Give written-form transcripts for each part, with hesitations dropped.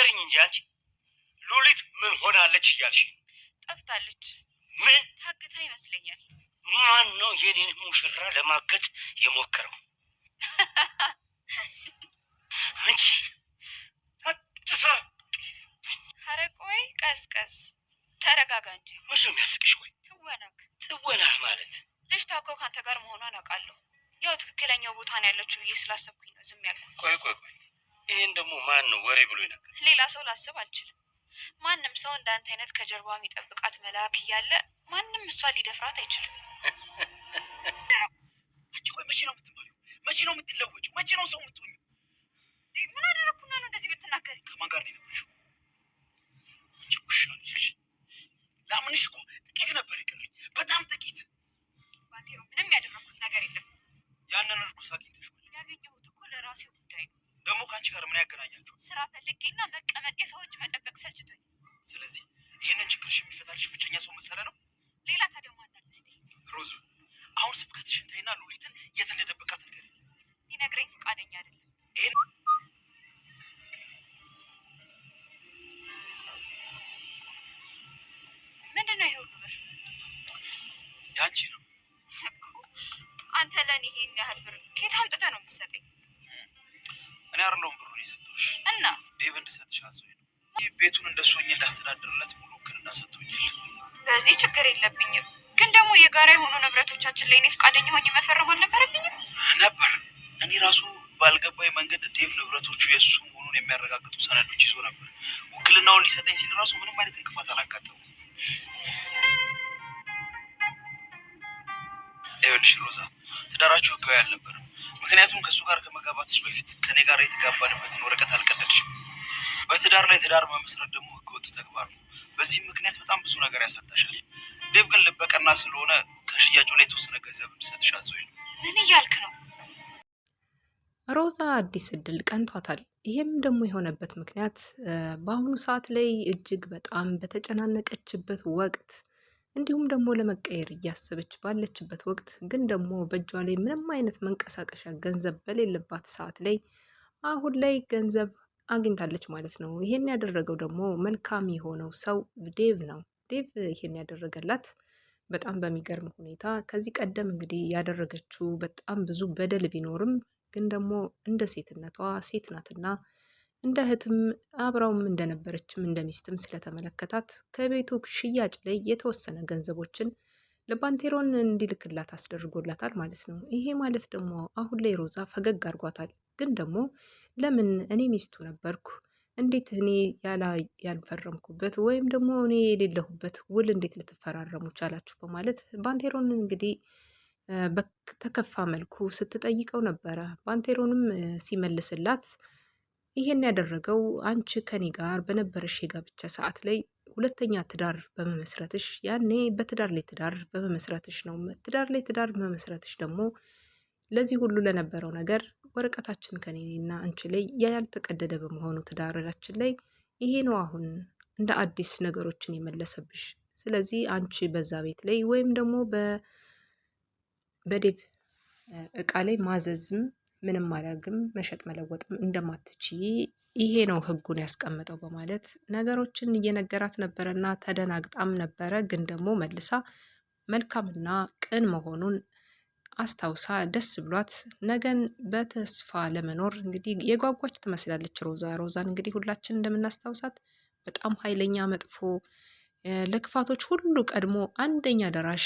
ንገሪኝ እንጂ አንቺ ሉሊት ምን ሆናለች እያልሽ? ጠፍታለች። ምን? ታግታ ይመስለኛል። ማን ነው የኔን ሙሽራ ለማገት የሞከረው? አንቺ አትሳ። ኧረ ቆይ ቀስቀስ፣ ተረጋጋ እንጂ። ምንድን ነው የሚያስቅሽ? ቆይ ትወናህ ማለት ልጅቷ እኮ ከአንተ ጋር መሆኗን አውቃለሁ። ያው ትክክለኛው ቦታ ነው ያለችው ብዬ ስላሰብኩኝ ነው ዝም ያልኩት። ቆይ ይሄን ደግሞ ማን ነው ወሬ ብሎ ይነገር? ሌላ ሰው ላስብ አልችልም። ማንም ሰው እንዳንተ አይነት ከጀርባዋ የሚጠብቃት መልአክ እያለ ማንም እሷን ሊደፍራት አይችልም። አንቺ ቆይ መቼ ነው የምትማሪው? መቼ ነው የምትለወጪው? መቼ ነው ሰው የምትሆኚው? ምን አደረግኩና ነው እንደዚህ የምትናገሪ? ከማን ጋር ነው የነበርሽው? አንቺ ውሻ ልጅ። ላምንሽ እኮ ጥቂት ነበር የቀረኝ፣ በጣም ጥቂት። ባንቴሮ ምንም ያደረኩት ነገር የለም። ያንን እርኩስ አግኝተሽዋል? ያገኘሁት እኮ ለራሴው ጉዳይ ነው። ደግሞ ከአንቺ ጋር ምን ያገናኛችሁ? ስራ ፈልጌና መቀመጥ፣ የሰው እጅ መጠበቅ ሰልችቶኝ። ስለዚህ ይህንን ችግርሽ የሚፈታልሽ ብቸኛ ሰው መሰለ ነው? ሌላ ታዲያ ማን አለ? እስቲ ሮዛ፣ አሁን ስብከትሽን ተይና ሉሊትን የት እንደደበቃት ንገሪኝ። ሊነግረኝ ፈቃደኛ አይደለም። ይሄን ምንድን ነው ይሄ ሁሉ ብር? ያንቺ ነው እኮ። አንተ ለእኔ ይሄን ያህል ብር ከየት አምጥተህ ነው የምትሰጠኝ? እኔ አይደለሁም ብሩን የሰጠሁሽ፣ እና ዴቭ እንድሰጥሽ አዞኝ ነው። ቤቱን እንደሱ ሆኜ እንዳስተዳድርለት ሙሉ ውክልና ሰጥቶኛል። በዚህ ችግር የለብኝም፣ ግን ደግሞ የጋራ የሆኑ ንብረቶቻችን ላይ እኔ ፈቃደኛ ሆኜ መፈረም አልነበረብኝም ነበር። እኔ ራሱ ባልገባኝ መንገድ ዴቭ ንብረቶቹ የእሱ መሆኑን የሚያረጋግጡ ሰነዶች ይዞ ነበር። ውክልናውን ሊሰጠኝ ሲል ራሱ ምንም አይነት እንቅፋት አላጋጠመም። ይኸውልሽ ሮዛ፣ ትዳራችሁ ህጋዊ አልነበረም። ምክንያቱም ከእሱ ጋር ከመጋባትሽ በፊት ከኔ ጋር የተጋባንበትን ወረቀት አልቀደድሽም። በትዳር ላይ ትዳር መመስረት ደግሞ ህገወጥ ተግባር ነው። በዚህም ምክንያት በጣም ብዙ ነገር ያሳጣሻል። ዴቭ ግን ልበቀና ስለሆነ ከሽያጩ ላይ የተወሰነ ገንዘብ እንድሰጥሽ አዞኝ ነው። ምን እያልክ ነው? ሮዛ አዲስ እድል ቀንቷታል። ይሄም ደግሞ የሆነበት ምክንያት በአሁኑ ሰዓት ላይ እጅግ በጣም በተጨናነቀችበት ወቅት እንዲሁም ደግሞ ለመቀየር እያሰበች ባለችበት ወቅት ግን ደግሞ በእጇ ላይ ምንም አይነት መንቀሳቀሻ ገንዘብ በሌለባት ሰዓት ላይ አሁን ላይ ገንዘብ አግኝታለች ማለት ነው። ይሄን ያደረገው ደግሞ መልካም የሆነው ሰው ዴቭ ነው። ዴቭ ይሄን ያደረገላት በጣም በሚገርም ሁኔታ ከዚህ ቀደም እንግዲህ ያደረገችው በጣም ብዙ በደል ቢኖርም ግን ደግሞ እንደ ሴትነቷ ሴት ናትና እንደ እህትም አብራውም እንደነበረችም እንደ ሚስትም ስለተመለከታት ከቤቱ ሽያጭ ላይ የተወሰነ ገንዘቦችን ለባንቴሮን እንዲልክላት አስደርጎላታል ማለት ነው። ይሄ ማለት ደግሞ አሁን ላይ ሮዛ ፈገግ አድርጓታል። ግን ደግሞ ለምን እኔ ሚስቱ ነበርኩ፣ እንዴት እኔ ያልፈረምኩበት ወይም ደግሞ እኔ የሌለሁበት ውል እንዴት ልትፈራረሙ ቻላችሁ? በማለት ባንቴሮን እንግዲህ በተከፋ መልኩ ስትጠይቀው ነበረ። ባንቴሮንም ሲመልስላት ይሄን ያደረገው አንቺ ከኔ ጋር በነበረሽ የጋብቻ ሰዓት ላይ ሁለተኛ ትዳር በመመስረትሽ ያኔ በትዳር ላይ ትዳር በመመስረትሽ ነው። ትዳር ላይ ትዳር በመመስረትሽ ደግሞ ለዚህ ሁሉ ለነበረው ነገር ወረቀታችን ከኔና አንቺ ላይ ያልተቀደደ በመሆኑ ትዳራችን ላይ ይሄ ነው አሁን እንደ አዲስ ነገሮችን የመለሰብሽ። ስለዚህ አንቺ በዛ ቤት ላይ ወይም ደግሞ በዴቭ እቃ ላይ ማዘዝም ምንም ማድረግም መሸጥ መለወጥም እንደማትች ይሄ ነው ህጉን ያስቀመጠው በማለት ነገሮችን እየነገራት ነበረና ተደናግጣም ነበረ። ግን ደግሞ መልሳ መልካምና ቅን መሆኑን አስታውሳ ደስ ብሏት ነገን በተስፋ ለመኖር እንግዲህ የጓጓች ትመስላለች። ሮዛን እንግዲህ ሁላችን እንደምናስታውሳት በጣም ኃይለኛ፣ መጥፎ፣ ለክፋቶች ሁሉ ቀድሞ አንደኛ ደራሽ፣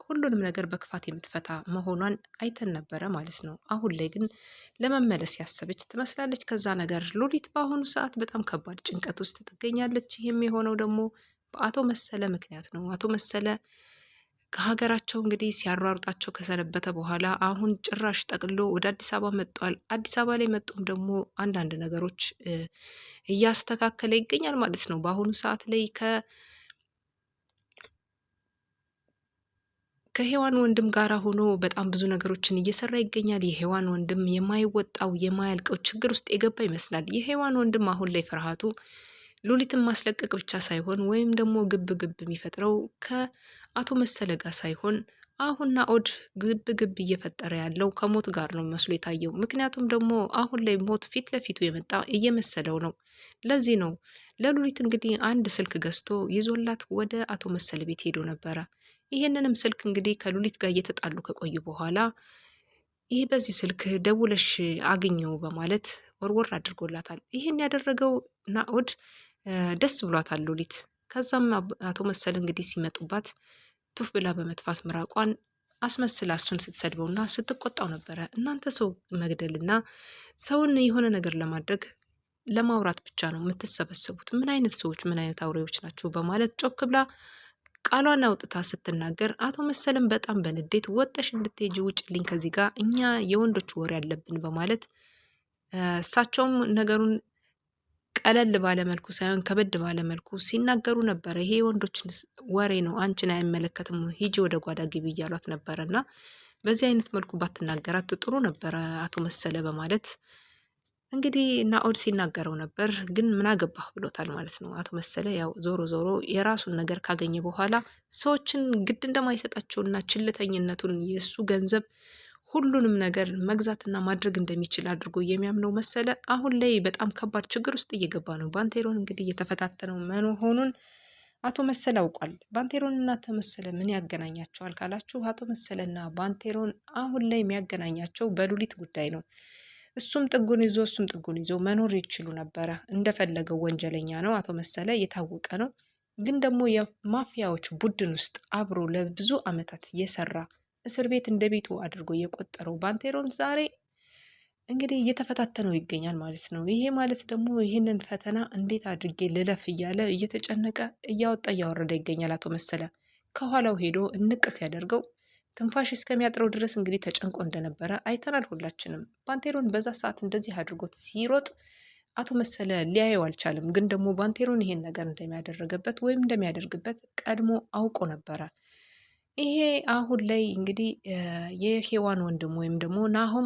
ሁሉንም ነገር በክፋት የምትፈታ መሆኗን አይተን ነበረ ማለት ነው። አሁን ላይ ግን ለመመለስ ያሰበች ትመስላለች ከዛ ነገር። ሉሊት በአሁኑ ሰዓት በጣም ከባድ ጭንቀት ውስጥ ትገኛለች። ይህም የሆነው ደግሞ በአቶ መሰለ ምክንያት ነው። አቶ መሰለ ከሀገራቸው እንግዲህ ሲያሯሩጣቸው ከሰነበተ በኋላ አሁን ጭራሽ ጠቅሎ ወደ አዲስ አበባ መጥቷል። አዲስ አበባ ላይ መጡም ደግሞ አንዳንድ ነገሮች እያስተካከለ ይገኛል ማለት ነው። በአሁኑ ሰዓት ላይ ከሔዋን ወንድም ጋር ሆኖ በጣም ብዙ ነገሮችን እየሰራ ይገኛል። የሔዋን ወንድም የማይወጣው የማያልቀው ችግር ውስጥ የገባ ይመስላል። የሔዋን ወንድም አሁን ላይ ፍርሃቱ ሉሊትን ማስለቀቅ ብቻ ሳይሆን ወይም ደግሞ ግብ የሚፈጥረው ከአቶ መሰለ ጋር ሳይሆን አሁን ናኦድ ግብ ግብ እየፈጠረ ያለው ከሞት ጋር ነው መስሎ የታየው። ምክንያቱም ደግሞ አሁን ላይ ሞት ፊት ለፊቱ የመጣ እየመሰለው ነው። ለዚህ ነው ለሉሊት እንግዲህ አንድ ስልክ ገዝቶ ይዞላት ወደ አቶ መሰለ ቤት ሄዶ ነበረ። ይሄንንም ስልክ እንግዲህ ከሉሊት ጋር እየተጣሉ ከቆዩ በኋላ ይህ በዚህ ስልክ ደውለሽ አግኘው በማለት ወርወር አድርጎላታል። ይህን ያደረገው ናኦድ ደስ ብሏታል ሉሊት። ከዛም አቶ መሰለ እንግዲህ ሲመጡባት ቱፍ ብላ በመጥፋት ምራቋን አስመስላ እሱን ስትሰድበውና ስትቆጣው ነበረ። እናንተ ሰው መግደልና ሰውን የሆነ ነገር ለማድረግ ለማውራት ብቻ ነው የምትሰበሰቡት፣ ምን አይነት ሰዎች ምን አይነት አውሬዎች ናቸው? በማለት ጮክ ብላ ቃሏን አውጥታ ስትናገር አቶ መሰለም በጣም በንዴት ወጠሽ እንድትሄጂ ውጭልኝ ከዚህ ጋር እኛ የወንዶች ወሬ አለብን በማለት እሳቸውም ነገሩን ቀለል ባለመልኩ ሳይሆን ከበድ ባለመልኩ ሲናገሩ ነበረ። ይሄ የወንዶች ወሬ ነው፣ አንቺን አይመለከትም፣ ሂጂ ወደ ጓዳ ግቢ እያሏት ነበረ እና በዚህ አይነት መልኩ ባትናገራት ጥሩ ነበረ አቶ መሰለ በማለት እንግዲህ ናኦድ ሲናገረው ነበር። ግን ምን አገባህ ብሎታል ማለት ነው አቶ መሰለ። ያው ዞሮ ዞሮ የራሱን ነገር ካገኘ በኋላ ሰዎችን ግድ እንደማይሰጣቸውና ችልተኝነቱን የእሱ ገንዘብ ሁሉንም ነገር መግዛትና ማድረግ እንደሚችል አድርጎ የሚያምነው መሰለ አሁን ላይ በጣም ከባድ ችግር ውስጥ እየገባ ነው። ባንቴሮን እንግዲህ እየተፈታተነው መሆኑን አቶ መሰለ አውቋል። ባንቴሮንና አቶ መሰለ ምን ያገናኛቸዋል ካላችሁ አቶ መሰለና ባንቴሮን አሁን ላይ የሚያገናኛቸው በሉሊት ጉዳይ ነው። እሱም ጥጉን ይዞ እሱም ጥጉን ይዞ መኖር ይችሉ ነበረ። እንደፈለገው ወንጀለኛ ነው አቶ መሰለ የታወቀ ነው። ግን ደግሞ የማፊያዎች ቡድን ውስጥ አብሮ ለብዙ ዓመታት የሰራ እስር ቤት እንደ ቤቱ አድርጎ የቆጠረው ባንቴሮን ዛሬ እንግዲህ እየተፈታተነው ይገኛል ማለት ነው። ይሄ ማለት ደግሞ ይህንን ፈተና እንዴት አድርጌ ልለፍ እያለ እየተጨነቀ እያወጣ እያወረደ ይገኛል አቶ መሰለ። ከኋላው ሄዶ እንቅ ሲያደርገው ትንፋሽ እስከሚያጥረው ድረስ እንግዲህ ተጨንቆ እንደነበረ አይተናል ሁላችንም። ባንቴሮን በዛ ሰዓት እንደዚህ አድርጎት ሲሮጥ አቶ መሰለ ሊያየው አልቻለም። ግን ደግሞ ባንቴሮን ይሄን ነገር እንደሚያደርግበት ወይም እንደሚያደርግበት ቀድሞ አውቆ ነበረ። ይሄ አሁን ላይ እንግዲህ የሔዋን ወንድም ወይም ደግሞ ናሆም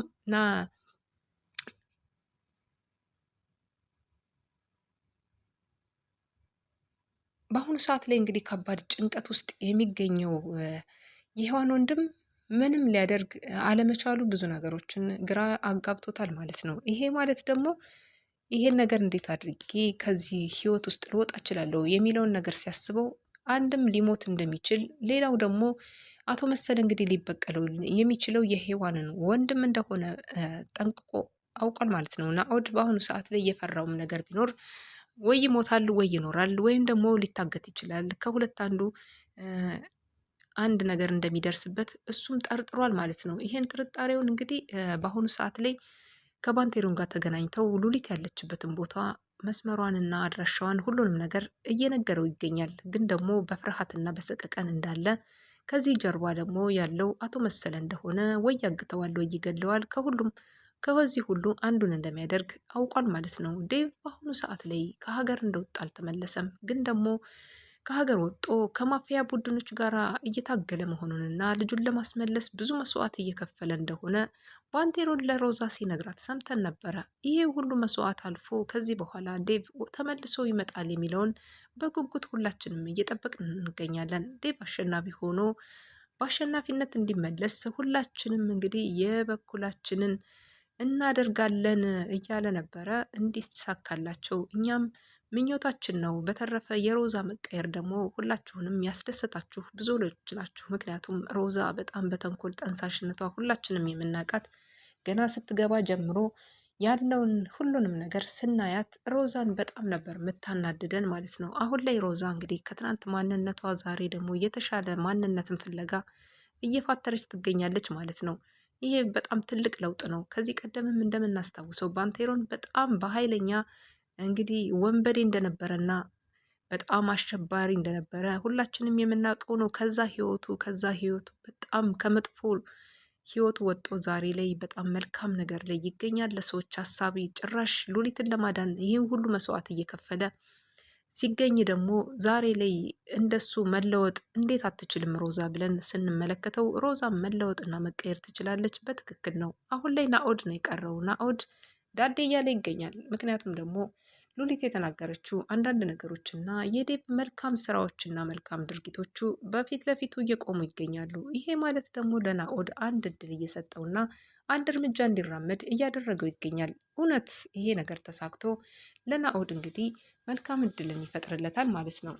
በአሁኑ ሰዓት ላይ እንግዲህ ከባድ ጭንቀት ውስጥ የሚገኘው የሔዋን ወንድም ምንም ሊያደርግ አለመቻሉ ብዙ ነገሮችን ግራ አጋብቶታል ማለት ነው። ይሄ ማለት ደግሞ ይሄን ነገር እንዴት አድርጌ ከዚህ ህይወት ውስጥ ልወጣ እችላለሁ የሚለውን ነገር ሲያስበው አንድም ሊሞት እንደሚችል፣ ሌላው ደግሞ አቶ መሰለ እንግዲህ ሊበቀለው የሚችለው የሔዋንን ወንድም እንደሆነ ጠንቅቆ አውቋል ማለት ነው። ናኦድ በአሁኑ ሰዓት ላይ የፈራውም ነገር ቢኖር ወይ ይሞታል ወይ ይኖራል ወይም ደግሞ ሊታገት ይችላል። ከሁለት አንድ ነገር እንደሚደርስበት እሱም ጠርጥሯል ማለት ነው። ይሄን ጥርጣሬውን እንግዲህ በአሁኑ ሰዓት ላይ ከባንቴሮን ጋር ተገናኝተው ሉሊት ያለችበትን ቦታ መስመሯንና አድራሻዋን ሁሉንም ነገር እየነገረው ይገኛል። ግን ደግሞ በፍርሃትና በሰቀቀን እንዳለ ከዚህ ጀርባ ደግሞ ያለው አቶ መሰለ እንደሆነ ወይ ያግተዋል ወይ ይገለዋል። ከዚህ ሁሉ አንዱን እንደሚያደርግ አውቋል ማለት ነው። ዴቭ በአሁኑ ሰዓት ላይ ከሀገር እንደወጣ አልተመለሰም። ግን ደግሞ ከሀገር ወጥቶ ከማፊያ ቡድኖች ጋር እየታገለ መሆኑንና ልጁን ለማስመለስ ብዙ መስዋዕት እየከፈለ እንደሆነ ባንቴሮን ለሮዛ ሲነግራት ሰምተን ነበረ። ይሄ ሁሉ መስዋዕት አልፎ ከዚህ በኋላ ዴቭ ተመልሶ ይመጣል የሚለውን በጉጉት ሁላችንም እየጠበቅን እንገኛለን። ዴቭ አሸናፊ ሆኖ በአሸናፊነት እንዲመለስ ሁላችንም እንግዲህ የበኩላችንን እናደርጋለን እያለ ነበረ። እንዲሳካላቸው እኛም ምኞታችን ነው። በተረፈ የሮዛ መቀየር ደግሞ ሁላችሁንም ያስደሰታችሁ ብዙዎች ናችሁ። ምክንያቱም ሮዛ በጣም በተንኮል ጠንሳሽነቷ ሁላችንም የምናውቃት ገና ስትገባ ጀምሮ ያለውን ሁሉንም ነገር ስናያት ሮዛን በጣም ነበር የምታናድደን ማለት ነው። አሁን ላይ ሮዛ እንግዲህ ከትናንት ማንነቷ ዛሬ ደግሞ የተሻለ ማንነትን ፍለጋ እየፋተረች ትገኛለች ማለት ነው። ይሄ በጣም ትልቅ ለውጥ ነው። ከዚህ ቀደምም እንደምናስታውሰው ባንቴሮን በጣም በኃይለኛ እንግዲህ ወንበዴ እንደነበረና በጣም አሸባሪ እንደነበረ ሁላችንም የምናውቀው ነው። ከዛ ህይወቱ በጣም ከመጥፎ ህይወቱ ወጥቶ ዛሬ ላይ በጣም መልካም ነገር ላይ ይገኛል። ለሰዎች ሀሳቢ ጭራሽ ሉሊትን ለማዳን ይህን ሁሉ መስዋዕት እየከፈለ ሲገኝ ደግሞ ዛሬ ላይ እንደሱ መለወጥ እንዴት አትችልም ሮዛ ብለን ስንመለከተው ሮዛ መለወጥና መቀየር ትችላለች። በትክክል ነው። አሁን ላይ ናኦድ ነው የቀረው። ናኦድ ዳዴ እያለ ይገኛል። ምክንያቱም ደግሞ ሉሊት የተናገረችው አንዳንድ ነገሮችና የዴብ መልካም ስራዎችና መልካም ድርጊቶቹ በፊት ለፊቱ እየቆሙ ይገኛሉ። ይሄ ማለት ደግሞ ለናኦድ አንድ እድል እየሰጠውና አንድ እርምጃ እንዲራመድ እያደረገው ይገኛል። እውነት ይሄ ነገር ተሳክቶ ለናኦድ እንግዲህ መልካም እድልን ይፈጥርለታል ማለት ነው።